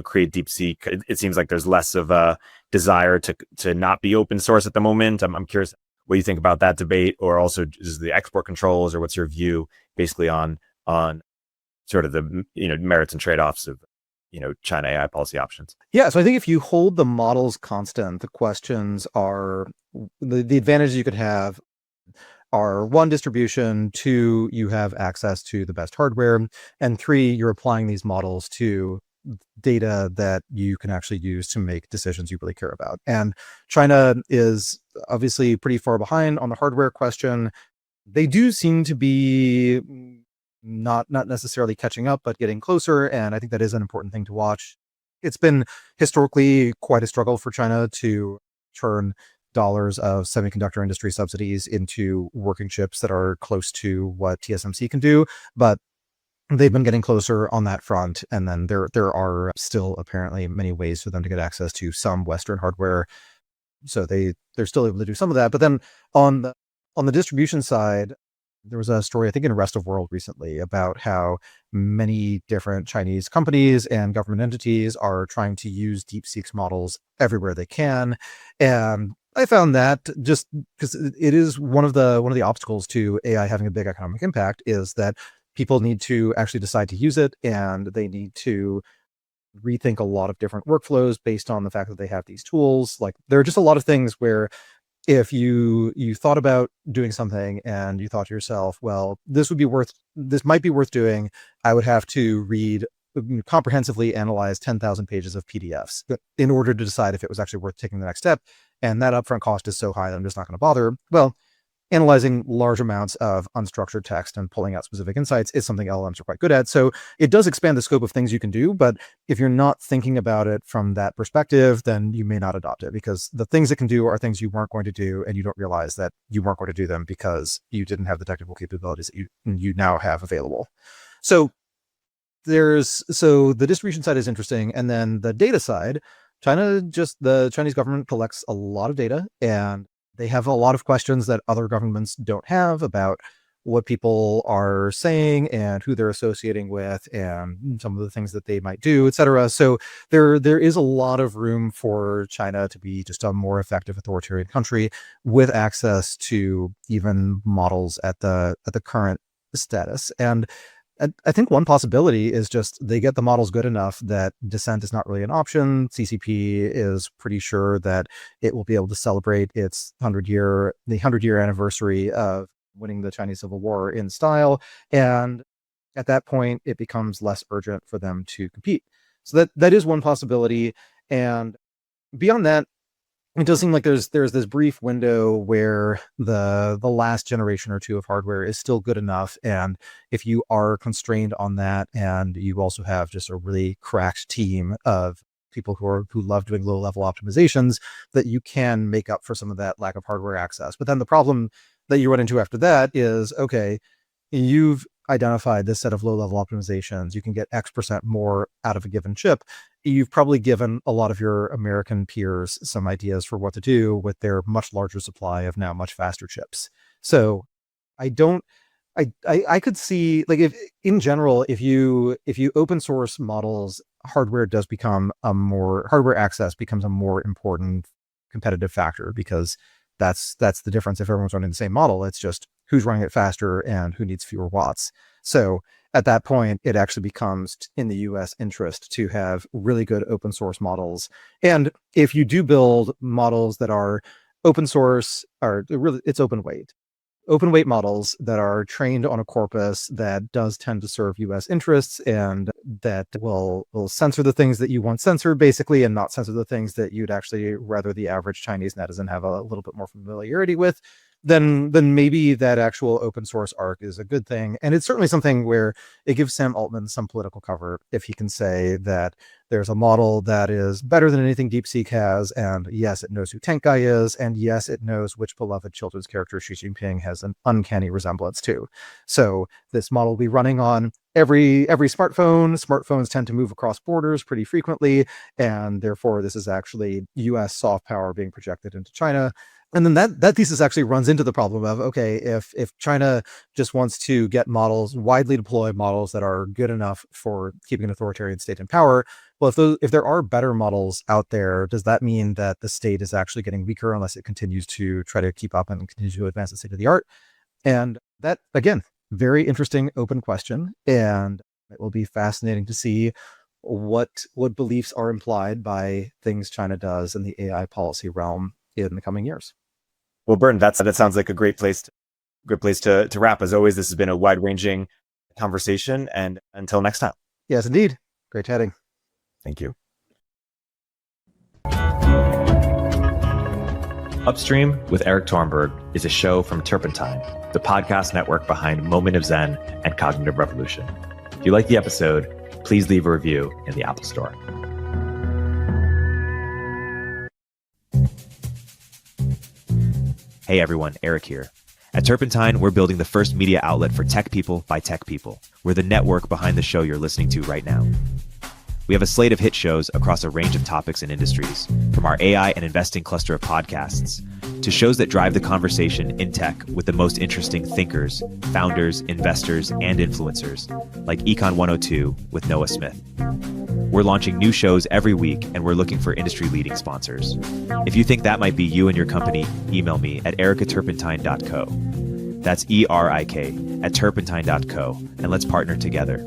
create DeepSeek, it seems like there's less of a desire to not be open source at the moment. I'm curious what you think about that debate, or also just the export controls, or what's your view basically on sort of the, merits and trade-offs of, China AI policy options? Yeah, so I think if you hold the models constant, the questions are, the advantages you could have are 1, distribution, 2, you have access to the best hardware, and 3, you're applying these models to data that you can actually use to make decisions you really care about. And China is obviously pretty far behind on the hardware question. They do seem to be not necessarily catching up, but getting closer, and I think that is an important thing to watch. It's been historically quite a struggle for China to turn dollars of semiconductor industry subsidies into working chips that are close to what TSMC can do. But they've been getting closer on that front. And then there are still apparently many ways for them to get access to some Western hardware. So they're still able to do some of that. But then on the distribution side, there was a story, I think, in Rest of World recently about how many different Chinese companies and government entities are trying to use DeepSeek's models everywhere they can. And I found that just because it is one of the obstacles to AI having a big economic impact is that people need to actually decide to use it, and they need to rethink a lot of different workflows based on the fact that they have these tools. Like, there are just a lot of things where if you thought about doing something and you thought to yourself, well, this might be worth doing, I would have to comprehensively analyze 10,000 pages of PDFs in order to decide if it was actually worth taking the next step. And that upfront cost is so high that I'm just not going to bother. Well, analyzing large amounts of unstructured text and pulling out specific insights is something LLMs are quite good at. So it does expand the scope of things you can do, but if you're not thinking about it from that perspective, then you may not adopt it, because the things it can do are things you weren't going to do, and you don't realize that you weren't going to do them because you didn't have the technical capabilities that you now have available. So the distribution side is interesting, and then the data side, the Chinese government collects a lot of data, and they have a lot of questions that other governments don't have about what people are saying and who they're associating with and some of the things that they might do, etc. So there is a lot of room for China to be just a more effective authoritarian country with access to even models at the current status. And I think one possibility is just they get the models good enough that dissent is not really an option. CCP is pretty sure that it will be able to celebrate its 100-year anniversary of winning the Chinese Civil War in style. And at that point, it becomes less urgent for them to compete. So that is one possibility. And beyond that, it does seem like there's this brief window where the last generation or two of hardware is still good enough, and if you are constrained on that, and you also have just a really cracked team of people who love doing low level optimizations, that you can make up for some of that lack of hardware access. But then the problem that you run into after that is, okay, you've identified this set of low level optimizations, you can get X% more out of a given chip. You've probably given a lot of your American peers some ideas for what to do with their much larger supply of now much faster chips. So I could see, like, if in general, if you open source models, hardware access becomes a more important competitive factor, because that's the difference. If everyone's running the same model, it's just who's running it faster and who needs fewer watts. So at that point, it actually becomes in the US interest to have really good open source models. And if you do build models that are open source, it's open weight models that are trained on a corpus that does tend to serve US interests, and that will censor the things that you want censored, basically, and not censor the things that you'd actually rather the average Chinese netizen have a little bit more familiarity with, then maybe that actual open source arc is a good thing. And it's certainly something where it gives Sam Altman some political cover if he can say that there's a model that is better than anything DeepSeek has, and yes, it knows who Tank Guy is, and yes, it knows which beloved children's character Xi Jinping has an uncanny resemblance to. So this model will be running on every smartphone. Smartphones tend to move across borders pretty frequently, and therefore this is actually US soft power being projected into China. And then that thesis actually runs into the problem of, okay, if China just wants to get models, widely deployed models that are good enough for keeping an authoritarian state in power, well, if there are better models out there, does that mean that the state is actually getting weaker unless it continues to try to keep up and continue to advance the state of the art? And that, again, very interesting open question. And it will be fascinating to see what beliefs are implied by things China does in the AI policy realm in the coming years. Well, Byrne, that sounds like a great place to wrap. As always, this has been a wide-ranging conversation, and until next time. Yes, indeed. Great chatting. Thank you. Upstream with Erik Torenberg is a show from Turpentine, the podcast network behind Moment of Zen and Cognitive Revolution. If you like the episode, please leave a review in the Apple Store. Hey everyone, Erik here. At Turpentine, we're building the first media outlet for tech people by tech people. We're the network behind the show you're listening to right now. We have a slate of hit shows across a range of topics and industries, from our AI and investing cluster of podcasts to shows that drive the conversation in tech with the most interesting thinkers, founders, investors, and influencers, like Econ 102 with Noah Smith. We're launching new shows every week, and we're looking for industry-leading sponsors. If you think that might be you and your company, email me at erikaturpentine.co. That's ERIK at turpentine.co, and let's partner together.